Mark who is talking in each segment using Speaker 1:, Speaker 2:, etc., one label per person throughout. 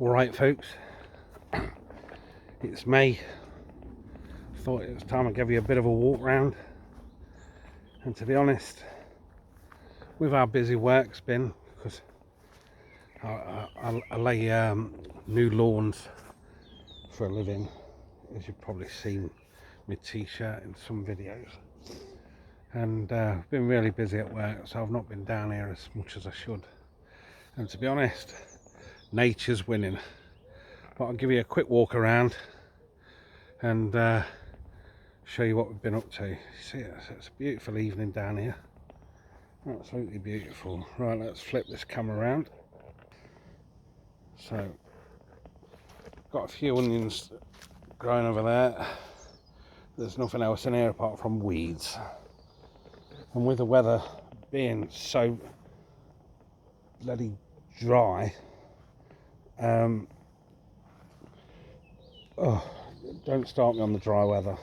Speaker 1: Alright folks, it's May. Thought it was time I gave you a bit of a walk round, and to be honest, with how busy work's been, because I lay new lawns for a living, as you've probably seen my t-shirt in some videos, and I've been really busy at work, so I've not been down here as much as I should. And to be honest, nature's winning. But I'll give you a quick walk around and show you what we've been up to. You see, it's a beautiful evening down here, absolutely beautiful. Right, let's flip this camera around. So, got a few onions growing over there. There's nothing else in here apart from weeds. And with the weather being so bloody dry, oh, don't start me on the dry weather.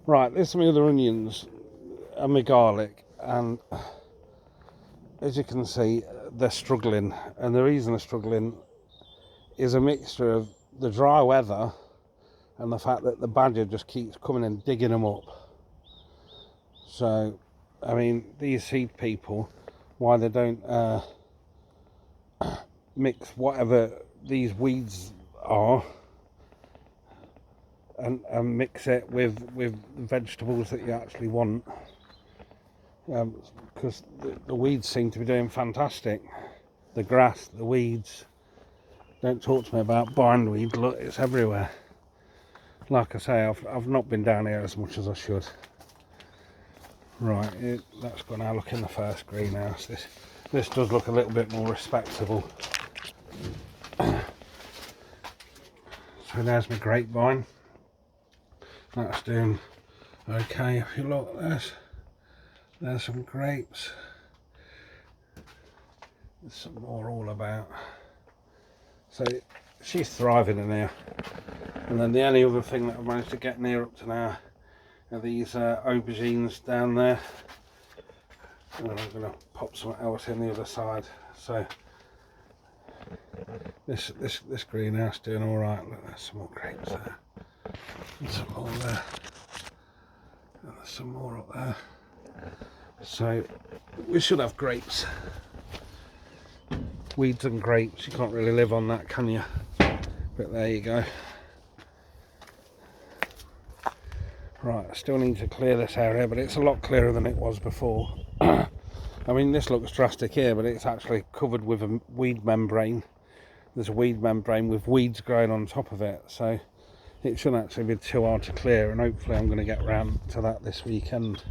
Speaker 1: Right, there's some other onions and my garlic, and as you can see, they're struggling, and the reason they're struggling is a mixture of the dry weather and the fact that the badger just keeps coming and digging them up. So, I mean, these seed people, why they don't mix whatever these weeds are and mix it with vegetables that you actually want, because the weeds seem to be doing fantastic. The grass, the weeds. Don't talk to me about bindweed. Look, it's everywhere. Like I say, I've not been down here as much as I should. Right, let's go now look in the first greenhouse. This does look a little bit more respectable. So there's my grapevine. That's doing okay. If you look, there's some grapes. There's some more all about. So she's thriving in here. And then the only other thing that I've managed to get near up to now are these aubergines down there. And then I'm going to pop something else in the other side. So this greenhouse doing all right. Look, there's some more grapes there. And some more there. And there's some more up there. So we should have grapes. Weeds and grapes, you can't really live on that, can you? But there you go. Right, I still need to clear this area, but it's a lot clearer than it was before. I mean, this looks drastic here, but it's actually covered with a weed membrane. There's a weed membrane with weeds growing on top of it, so it shouldn't actually be too hard to clear, and hopefully I'm going to get round to that this weekend.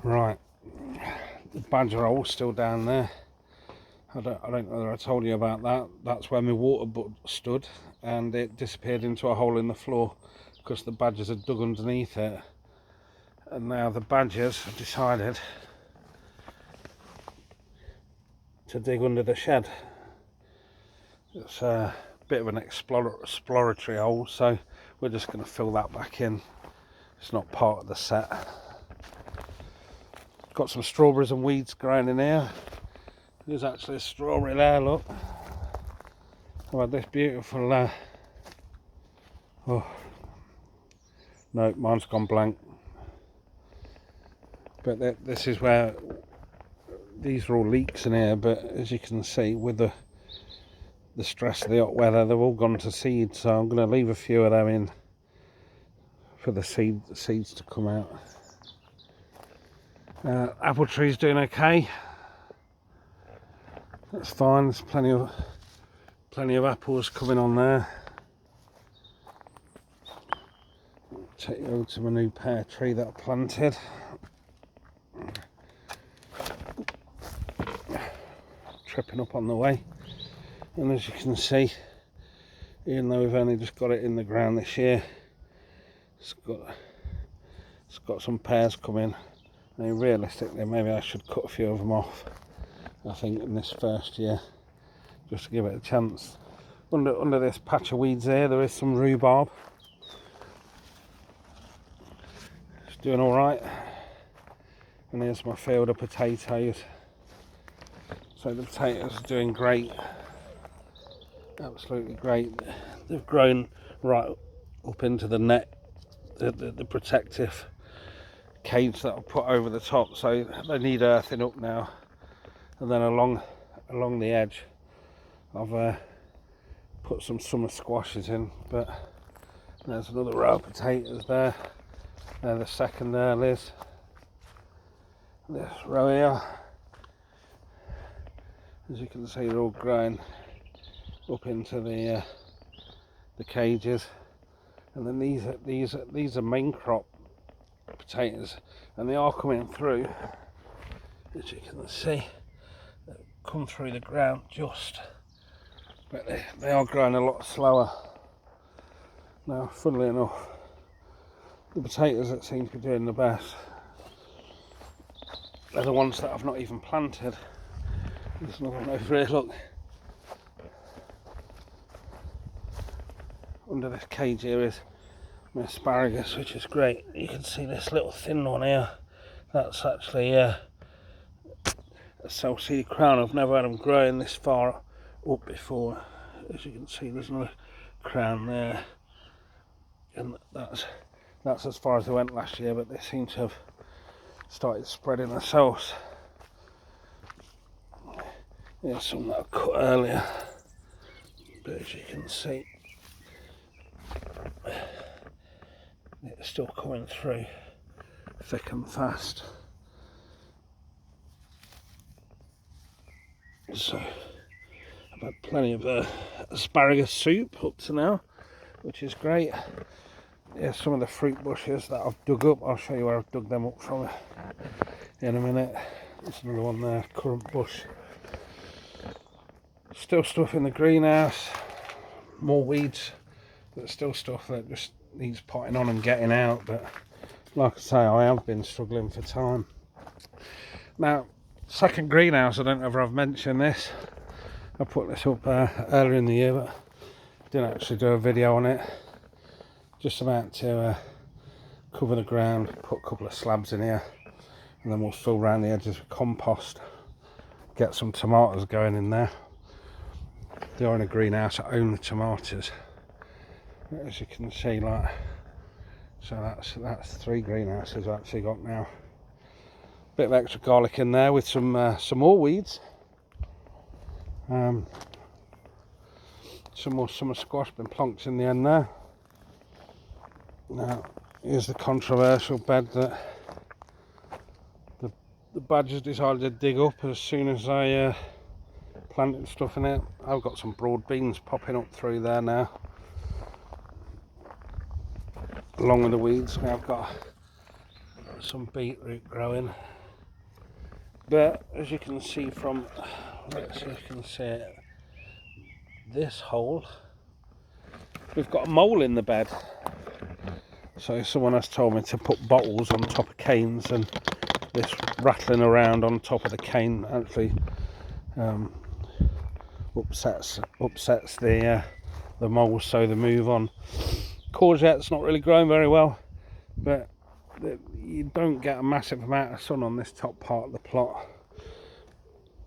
Speaker 1: Right, the badger hole still down there. I don't know whether I told you about that. That's where my water butt stood, and it disappeared into a hole in the floor because the badgers had dug underneath it. And now the badgers have decided to dig under the shed. It's a bit of an exploratory hole, so we're just going to fill that back in. It's not part of the set. Got some strawberries and weeds growing in here. There's actually a strawberry there, look. I've had this beautiful oh no, mine's gone blank. But this is where these are all leeks in here, but as you can see, with the stress of the hot weather, they've all gone to seed, so I'm going to leave a few of them in for the seeds to come out. Apple tree's doing okay. That's fine. There's plenty of apples coming on there. I'll take you over to my new pear tree that I planted. Tripping up on the way, and as you can see, even though we've only just got it in the ground this year, it's got some pears coming. I mean, realistically, maybe I should cut a few of them off, I think, in this first year, just to give it a chance. Under this patch of weeds here, there is some rhubarb. It's doing all right. And here's my field of potatoes. So the potatoes are doing great. Absolutely great. They've grown right up into the net, the protective cage that I'll put over the top, so they need earthing up now. And then along the edge I've put some summer squashes in, but there's another row of potatoes there. They're the second there, Liz. This row here, as you can see, they're all growing up into the cages. And then these are main crop potatoes, and they are coming through, as you can see. They come through the ground just, but they are growing a lot slower. Now, funnily enough, the potatoes that seem to be doing the best are the ones that I've not even planted. There's another one over here, look. Under this cage here is my asparagus, which is great. You can see this little thin one here. That's actually a self-seeded crown. I've never had them growing this far up before. As you can see, there's another crown there, and that's as far as they went last year, but they seem to have started spreading themselves. There's some that I cut earlier, but as you can see, it's still coming through thick and fast. So I've had plenty of asparagus soup up to now, which is great. Here's some of the fruit bushes that I've dug up. I'll show you where I've dug them up from in a minute. There's another one there, currant bush. Still stuff in the greenhouse, more weeds, but still stuff that just needs potting on and getting out. But like I say, I have been struggling for time. Now, second greenhouse, I don't know if I've mentioned this. I put this up earlier in the year, but didn't actually do a video on it. Just about to cover the ground, put a couple of slabs in here, and then we'll fill around the edges with compost. Get some tomatoes going in there. They are in a greenhouse, I own the tomatoes, as you can see, like. So that's 3 greenhouses I've actually got now. Bit of extra garlic in there with some more weeds. Some more summer squash been plonked in the end there. Now, here's the controversial bed that the badgers decided to dig up as soon as I planted stuff in it. I've got some broad beans popping up through there now, along with the weeds. Now I've got some beetroot growing, but as you can see from, let's see if you can see it, this hole, we've got a mole in the bed. So someone has told me to put bottles on top of canes, and this rattling around on top of the cane actually upsets the moles, so they move on. Courgette's not really growing very well, but you don't get a massive amount of sun on this top part of the plot.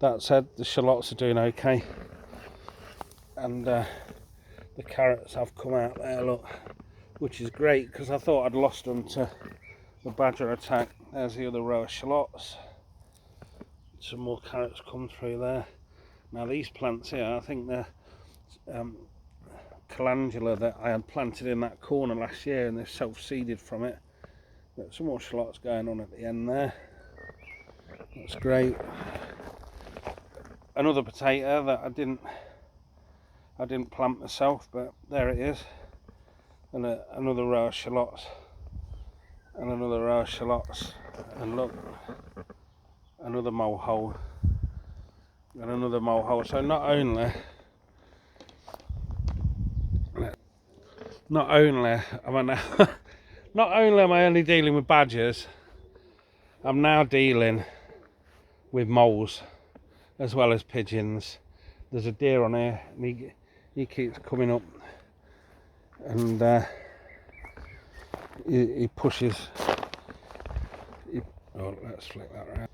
Speaker 1: That said, the shallots are doing okay, and the carrots have come out there, look, which is great, because I thought I'd lost them to the badger attack. There's the other row of shallots. Some more carrots come through there. Now these plants here, I think they're calendula that I had planted in that corner last year, and they've self-seeded from it. But some more shallots going on at the end there. That's great. Another potato that I didn't plant myself, but there it is. And another row of shallots, and another row of shallots, and look, another mole hole, and another mole hole. So not only am I only dealing with badgers, I'm now dealing with moles as well as pigeons. There's a deer on here, and he keeps coming up, and he pushes. Let's flick that around.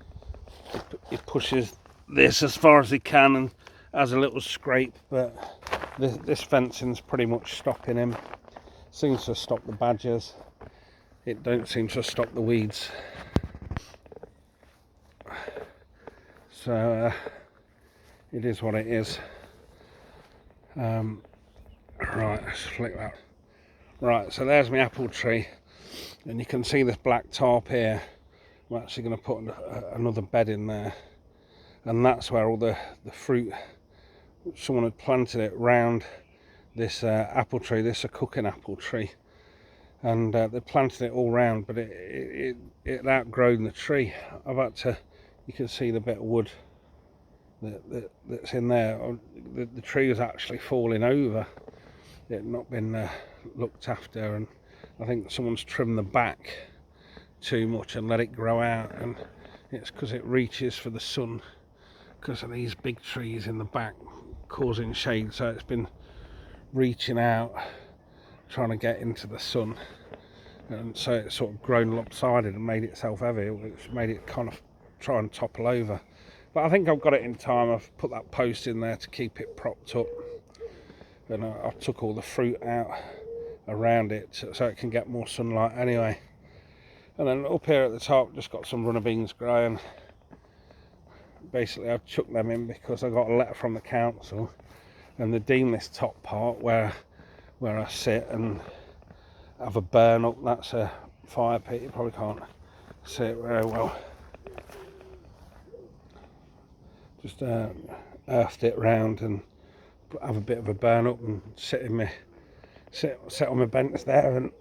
Speaker 1: He pushes this as far as he can and has a little scrape, but this fencing's pretty much stopping him. Seems to stop the badgers. It don't seem to stop the weeds. So it is what it is. Right, let's flick that. Right, so there's my apple tree, and you can see this black tarp here. I'm actually going to put another bed in there, and that's where all the fruit, someone had planted it round this apple tree. This is a cooking apple tree, and they planted it all round, but it outgrown the tree. I've had to, you can see the bit of wood that's in there. The tree was actually falling over. It had not been looked after, and I think someone's trimmed the back too much and let it grow out, and it's because it reaches for the sun because of these big trees in the back causing shade, so it's been reaching out trying to get into the sun, and so it's sort of grown lopsided and made itself heavy, which made it kind of try and topple over. But I think I've got it in time. I've put that post in there to keep it propped up, and I took all the fruit out around it so it can get more sunlight anyway. And then up here at the top, just got some runner beans growing. Basically I've chucked them in because I got a letter from the council, and they deem this top part where I sit and have a burn up, that's a fire pit. You probably can't see it very well. Just earthed it round and have a bit of a burn up and sit on my bench there and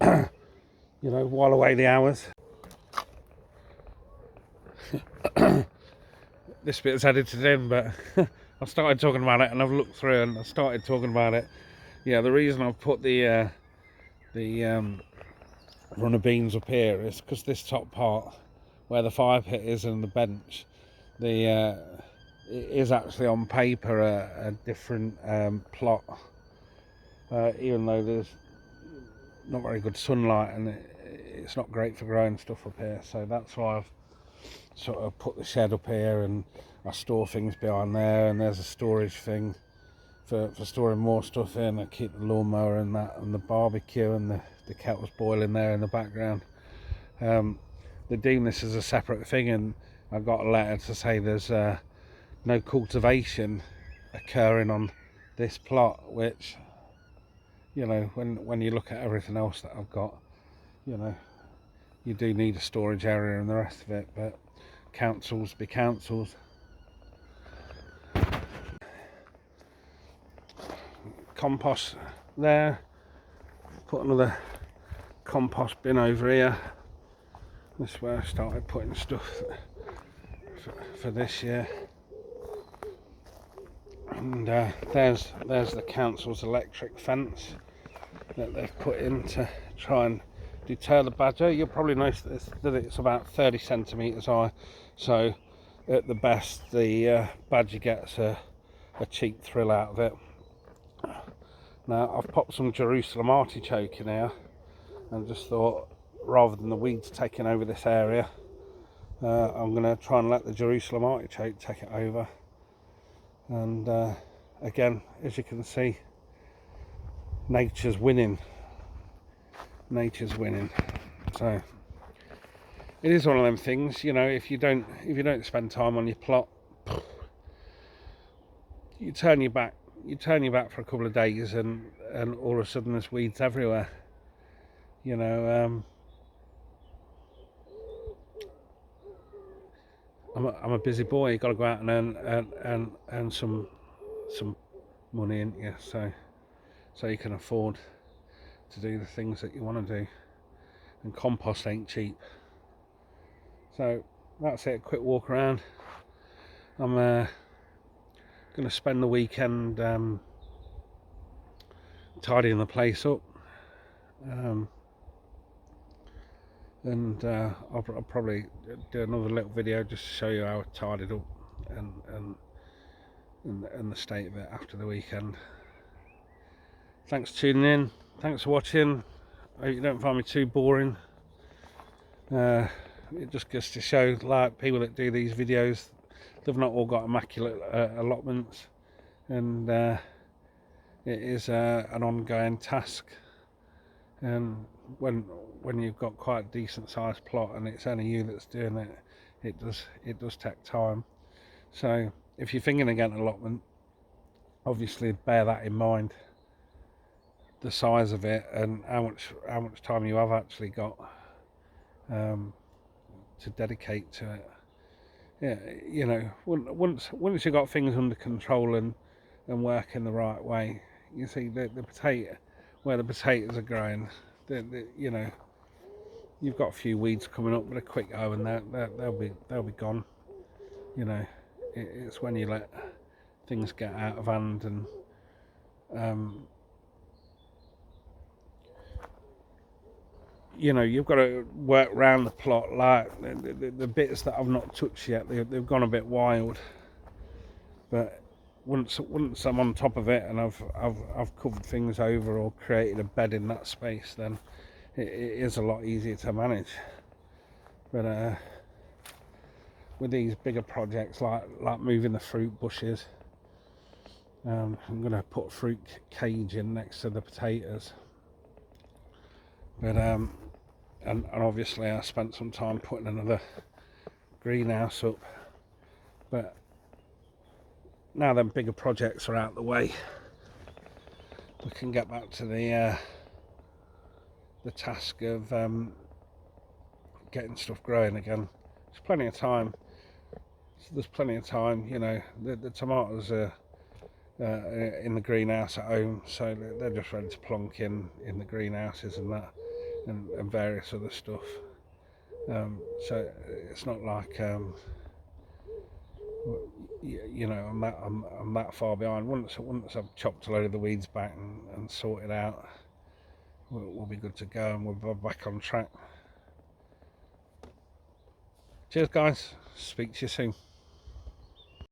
Speaker 1: you know, while away the hours. This bit's edited in, but I started talking about it and I've looked through and I started talking about it. Yeah, the reason I've put the runner beans up here is because this top part where the fire pit is and the bench, it is actually on paper a different plot, even though there's not very good sunlight and it's not great for growing stuff up here. So that's why I've sort of put the shed up here, and I store things behind there, and there's a storage thing for storing more stuff in. I keep the lawnmower and that, and the barbecue and the kettle's boiling there in the background. They deem this as a separate thing, and I got a letter to say there's no cultivation occurring on this plot, which, you know, when you look at everything else that I've got, you know, you do need a storage area and the rest of it, but councils be councils. Compost there, put another compost bin over here. This is where I started putting stuff for this year. And there's the council's electric fence that they've put in to try and deter the badger. You'll probably notice that it's about 30 centimetres high, so at the best the badger gets a cheap thrill out of it. Now I've popped some Jerusalem artichoke in here and just thought, rather than the weeds taking over this area, I'm going to try and let the Jerusalem artichoke take it over. And again, as you can see, nature's winning. Nature's winning. So it is one of them things, you know, if you don't spend time on your plot, you turn your back for a couple of days and all of a sudden there's weeds everywhere. You know, I'm a busy boy. You've got to go out and earn some money, ain't you? So you can afford to do the things that you want to do. And compost ain't cheap. So that's it. Quick walk around. I'm going to spend the weekend tidying the place up. And I'll probably do another little video just to show you how I tidied up and the state of it after the weekend. Thanks for tuning in. Thanks for watching. I hope you don't find me too boring. It just goes to show, like, people that do these videos, they've not all got immaculate allotments, and it is an ongoing task, and when you've got quite a decent sized plot and it's only you that's doing it, it does take time. So if you're thinking again allotment, obviously bear that in mind, the size of it and how much time you have actually got to dedicate to it. Yeah, you know, once you've got things under control and working the right way, you see the potato, where the potatoes are growing, you know, you've got a few weeds coming up, but a quick go and they'll be gone. You know, it's when you let things get out of hand and you know, you've got to work round the plot, like the bits that I've not touched yet, they've gone a bit wild, but once I'm on top of it and I've covered things over or created a bed in that space, then it is a lot easier to manage. But with these bigger projects like moving the fruit bushes, I'm going to put a fruit cage in next to the potatoes. But and obviously I spent some time putting another greenhouse up. But now them bigger projects are out the way, we can get back to the task of getting stuff growing again. There's plenty of time. There's plenty of time. You know, the tomatoes are in the greenhouse at home, so they're just ready to plonk in the greenhouses and that, and various other stuff. So it's not like you know, I'm that far behind. Once I've chopped a load of the weeds back and sorted out, we'll be good to go and we'll be back on track. Cheers guys, speak to you soon.